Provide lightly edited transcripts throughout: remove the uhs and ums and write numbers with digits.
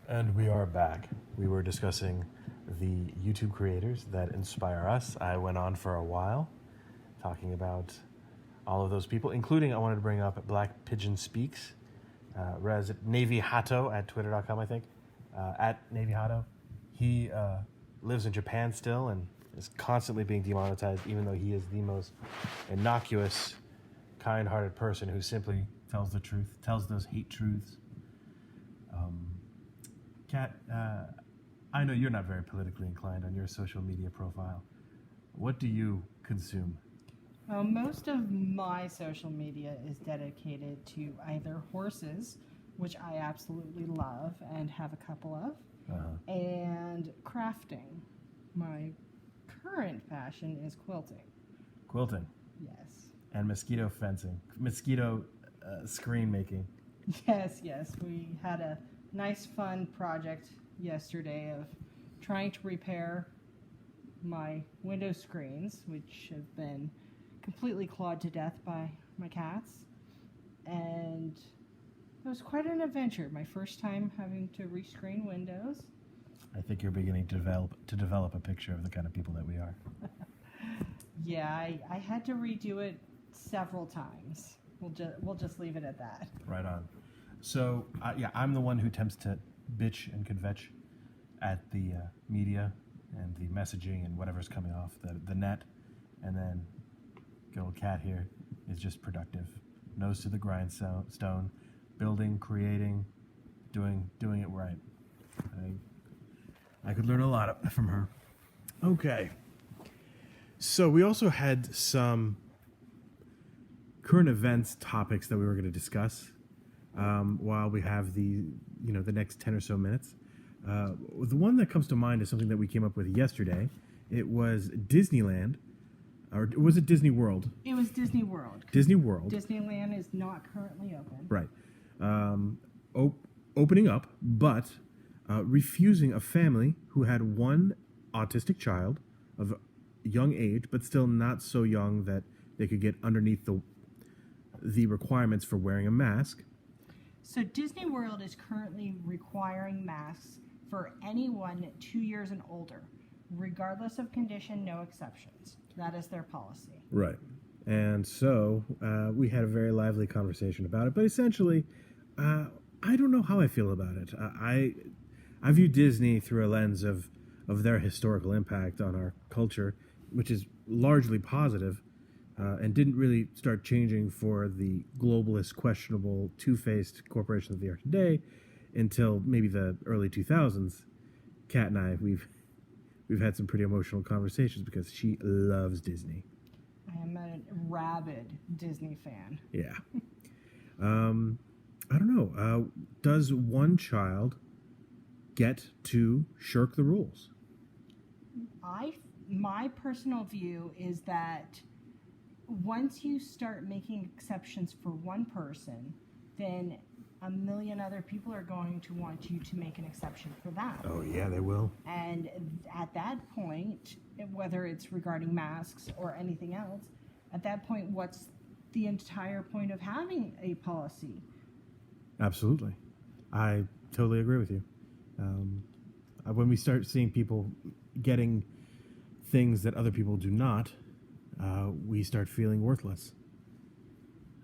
And we are back. We were discussing the YouTube creators that inspire us. I went on for a while talking about all of those people, including I wanted to bring up Black Pigeon Speaks, Rez Navy Hato at twitter.com, I think, at Navy Hato. He lives in Japan still and is constantly being demonetized, even though he is the most innocuous, kind-hearted person who simply tells the truth, tells those hate truths. Kat, I know you're not very politically inclined on your social media profile. What do you consume? Well, most of my social media is dedicated to either horses, which I absolutely love and have a couple of, and crafting. My current passion is quilting. Quilting. Yes. And mosquito fencing. Mosquito screen making. Yes. We had a nice, fun project yesterday of trying to repair my window screens, which have been completely clawed to death by my cats. And it was quite an adventure. My first time having to rescreen windows. I think you're beginning to develop a picture of the kind of people that we are. Yeah, I had to redo it several times. We'll just leave it at that. Right on. So, I'm the one who attempts to bitch and kvetch at the media and the messaging and whatever's coming off the net. And then good old Kat here is just productive. Nose to the grindstone, building, creating, doing it right. I could learn a lot from her. Okay. So we also had some current events topics that we were going to discuss while we have the next 10 or so minutes. The one that comes to mind is something that we came up with yesterday. It was Disneyland, or was it Disney World? It was Disney World. Disney World. Disneyland is not currently open. Right. Opening up, but refusing a family who had one autistic child of young age, but still not so young that they could get underneath the requirements for wearing a mask. So Disney World is currently requiring masks for anyone 2 years and older, regardless of condition, no exceptions. That is their policy. Right. And so we had a very lively conversation about it. But essentially, I don't know how I feel about it. I view Disney through a lens of their historical impact on our culture, which is largely positive, and didn't really start changing for the globalist, questionable, two-faced corporations that they are today until maybe the early 2000s. Kat and I, we've had some pretty emotional conversations because she loves Disney. I am a rabid Disney fan. Yeah. I don't know. Does one child get to shirk the rules? My personal view is that once you start making exceptions for one person, then a million other people are going to want you to make an exception for that. Oh, yeah, they will. And at that point, whether it's regarding masks or anything else, at that point, what's the entire point of having a policy? Absolutely. I totally agree with you. When we start seeing people getting things that other people do not, we start feeling worthless.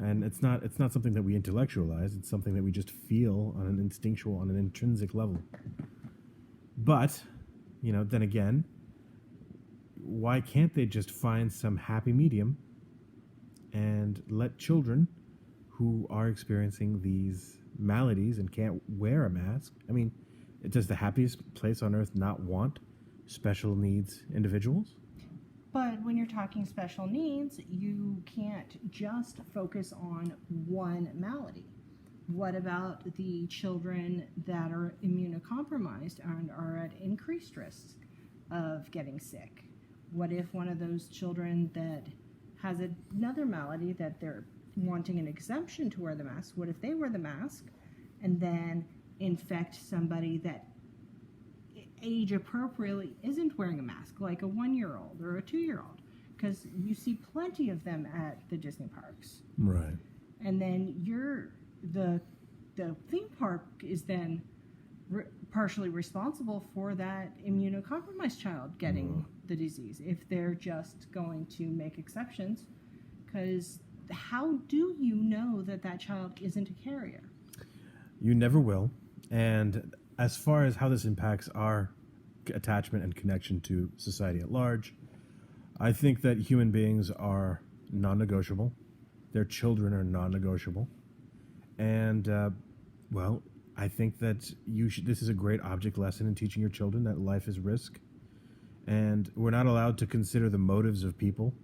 And it's not something that we intellectualize. It's something that we just feel on an instinctual, on an intrinsic level. But, then again, why can't they just find some happy medium and let children who are experiencing these maladies and can't wear a mask? I mean, does the happiest place on earth not want special needs individuals? But when you're talking special needs, you can't just focus on one malady. What about the children that are immunocompromised and are at increased risk of getting sick? What if one of those children that has another malady that they're wanting an exemption to wear the mask, what if they wear the mask and then infect somebody that age appropriately isn't wearing a mask, like a 1-year-old or a 2-year-old? Because you see plenty of them at the Disney parks. Right. And then the theme park is then partially responsible for that immunocompromised child getting the disease if they're just going to make exceptions. Because how do you know that that child isn't a carrier? You never will. And as far as how this impacts our attachment and connection to society at large, I think that human beings are non-negotiable. Their children are non-negotiable. And, well, I think that this is a great object lesson in teaching your children that life is risk. And we're not allowed to consider the motives of people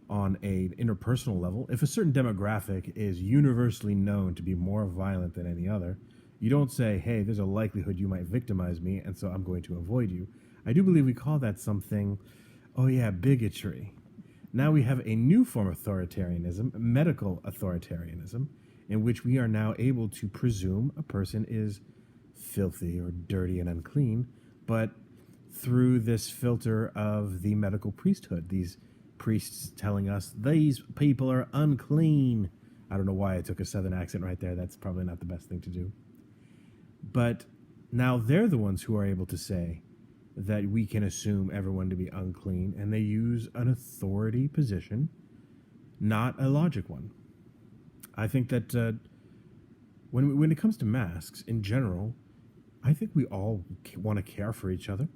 on an interpersonal level. If a certain demographic is universally known to be more violent than any other, you don't say, hey, there's a likelihood you might victimize me, and so I'm going to avoid you. I do believe we call that something, oh yeah, bigotry. Now we have a new form of authoritarianism, medical authoritarianism, in which we are now able to presume a person is filthy or dirty and unclean, but through this filter of the medical priesthood, these priests telling us these people are unclean. I don't know why I took a southern accent right there. That's probably not the best thing to do. But now they're the ones who are able to say that we can assume everyone to be unclean, and they use an authority position, not a logic one. I think that when it comes to masks in general, I think we all want to care for each other,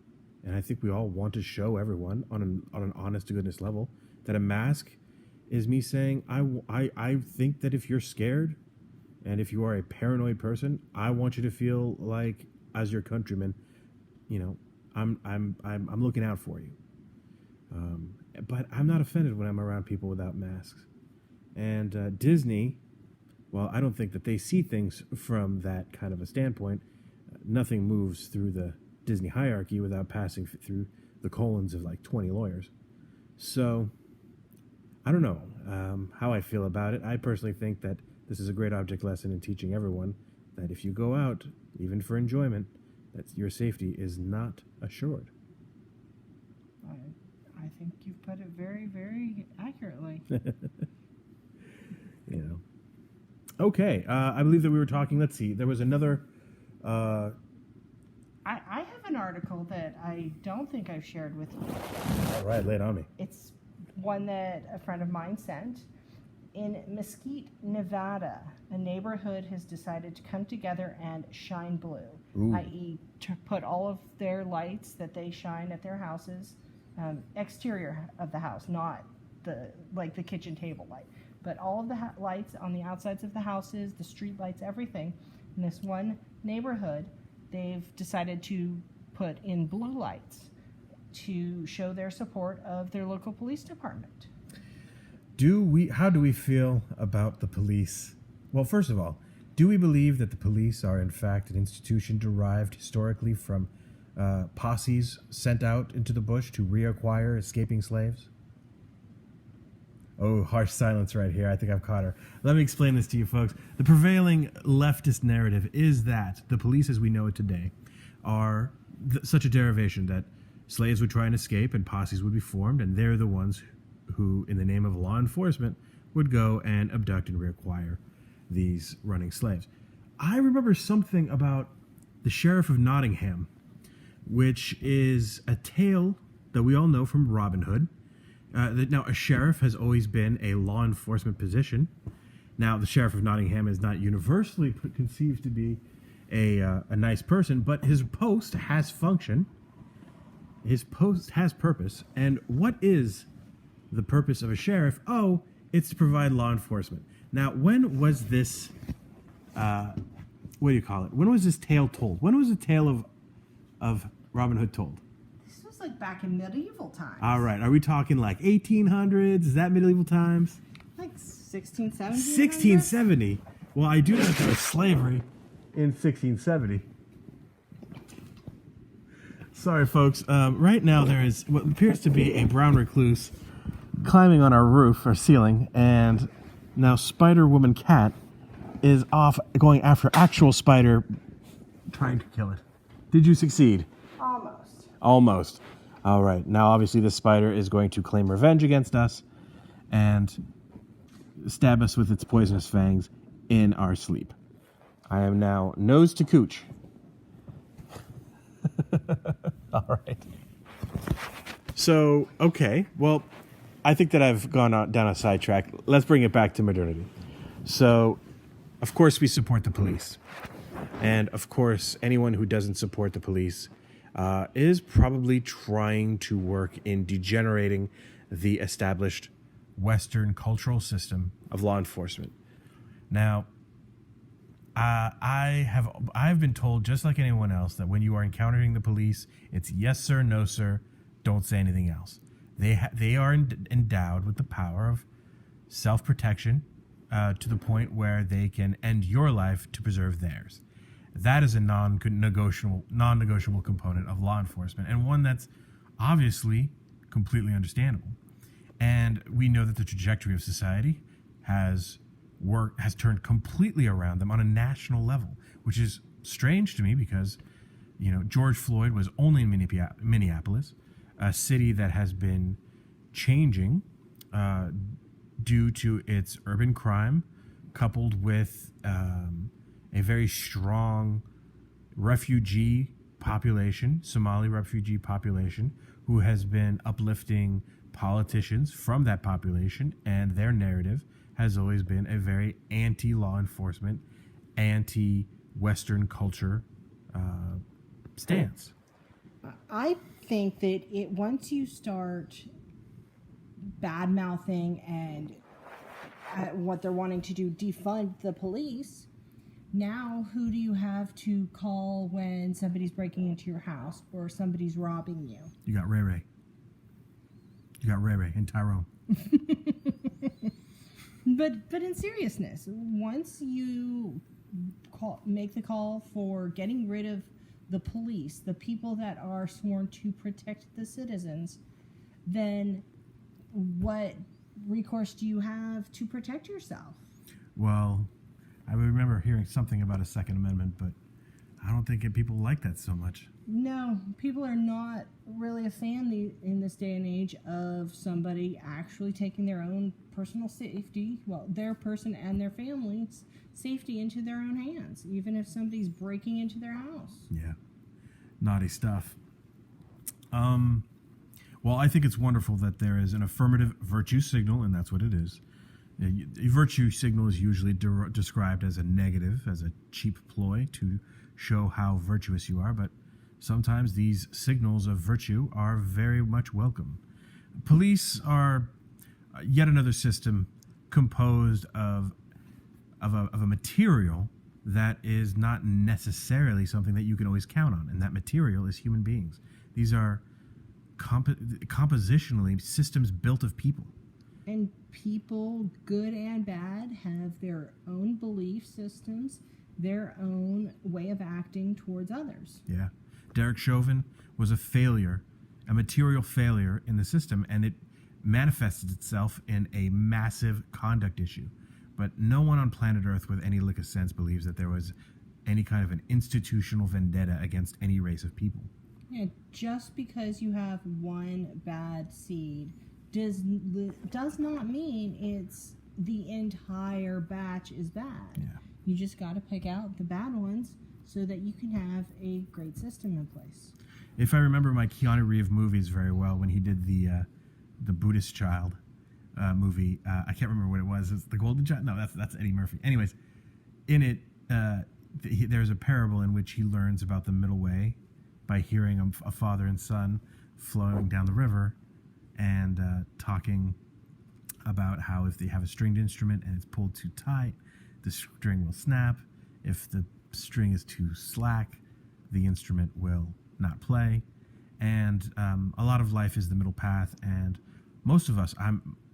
and I think we all want to show everyone on an honest to goodness level that a mask is me saying I think that if you're scared and if you are a paranoid person, I want you to feel like, as your countryman, you know, I'm looking out for you. But I'm not offended when I'm around people without masks. And Disney, well, I don't think that they see things from that kind of a standpoint. Nothing moves through the Disney hierarchy without passing through the colons of like 20 lawyers. So I don't know how I feel about it. I personally think that this is a great object lesson in teaching everyone that if you go out, even for enjoyment, that your safety is not assured. I think you've put it very, very accurately. You know. Okay, I believe that we were talking, let's see, there was another... I have an article that I don't think I've shared with you. All right, lay it on me. It's one that a friend of mine sent. In Mesquite, Nevada, a neighborhood has decided to come together and shine blue, i.e. to put all of their lights that they shine at their houses, exterior of the house, not the kitchen table light, but all of the lights on the outsides of the houses, the street lights, everything. In this one neighborhood, they've decided to put in blue lights to show their support of their local police department. How do we feel about the police? Well, first of all, do we believe that the police are in fact an institution derived historically from posses sent out into the bush to reacquire escaping slaves? Oh, harsh silence right here. I think I've caught her. Let me explain this to you folks. The prevailing leftist narrative is that the police as we know it today are such a derivation that slaves would try and escape and posses would be formed, and they're the ones who, in the name of law enforcement, would go and abduct and reacquire these running slaves. I remember something about the Sheriff of Nottingham, which is a tale that we all know from Robin Hood. Now, a sheriff has always been a law enforcement position. Now, the Sheriff of Nottingham is not universally conceived to be a nice person, but his post has function. His post has purpose. And what is the purpose of a sheriff? Oh, it's to provide law enforcement. Now, when was this, what do you call it? When was this tale told? When was the tale of Robin Hood told? This was like back in medieval times. All right. Are we talking like 1800s? Is that medieval times? Like 1670? 1670. Well, I do know there was slavery in 1670. Sorry, folks. Right now there is what appears to be a brown recluse climbing on our roof or ceiling, and now Spider Woman Cat is off going after actual spider, trying to kill it. Did you succeed? Almost. All right. Now, obviously, the spider is going to claim revenge against us and stab us with its poisonous fangs in our sleep. I am now nose to cooch. All right. So, okay. Well, I think that I've gone down a sidetrack. Let's bring it back to modernity. So, of course, we support the police. And, of course, anyone who doesn't support the police is probably trying to work in degenerating the established Western cultural system of law enforcement. Now, I've been told, just like anyone else, that when you are encountering the police, it's yes sir, no sir, don't say anything else. They are endowed with the power of self-protection to the point where they can end your life to preserve theirs. That is a non-negotiable component of law enforcement, and one that's obviously completely understandable. And we know that the trajectory of society has turned completely around them on a national level, which is strange to me because, George Floyd was only in Minneapolis, a city that has been changing due to its urban crime, coupled with a very strong refugee population, Somali refugee population, who has been uplifting politicians from that population, and their narrative has always been a very anti-law enforcement, anti-Western culture stance. I think that once you start bad mouthing and what they're wanting to do, defund the police, now who do you have to call when somebody's breaking into your house or somebody's robbing you? You got Ray Ray. You got Ray Ray and Tyrone. But in seriousness, once you make the call for getting rid of the police, the people that are sworn to protect the citizens, then what recourse do you have to protect yourself? Well, I remember hearing something about a Second Amendment, but I don't think people like that so much. No, people are not really a fan in this day and age of somebody actually taking their own personal safety, well, their person and their family's safety into their own hands, even if somebody's breaking into their house. Yeah, naughty stuff. Well, I think it's wonderful that there is an affirmative virtue signal, and that's what it is. A virtue signal is usually described as a negative, as a cheap ploy to show how virtuous you are, but sometimes these signals of virtue are very much welcome. Police are yet another system composed of a material that is not necessarily something that you can always count on, and that material is human beings. These are compositionally systems built of people. And people, good and bad, have their own belief systems, their own way of acting towards others. Yeah. Derek Chauvin was a failure, a material failure in the system, and it manifested itself in a massive conduct issue. But no one on planet Earth with any lick of sense believes that there was any kind of an institutional vendetta against any race of people. Yeah, just because you have one bad seed does not mean it's the entire batch is bad. Yeah. You just got to pick out the bad ones so that you can have a great system in place. If I remember my Keanu Reeves movies very well, when he did the Buddhist Child movie, I can't remember what it was. It's the Golden Child. No, that's Eddie Murphy. Anyways, in it, there's a parable in which he learns about the middle way by hearing a father and son flowing down the river and talking about how if they have a stringed instrument and it's pulled too tight, the string will snap. If the string is too slack, the instrument will not play. And a lot of life is the middle path, and most of us,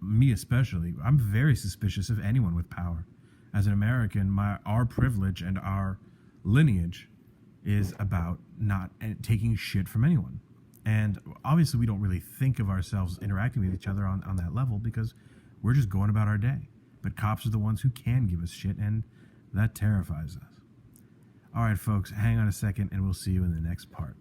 me especially, I'm very suspicious of anyone with power. As an American, our privilege and our lineage is about not taking shit from anyone. And obviously we don't really think of ourselves interacting with each other on that level because we're just going about our day. But cops are the ones who can give us shit, and that terrifies us. All right, folks, hang on a second, and we'll see you in the next part.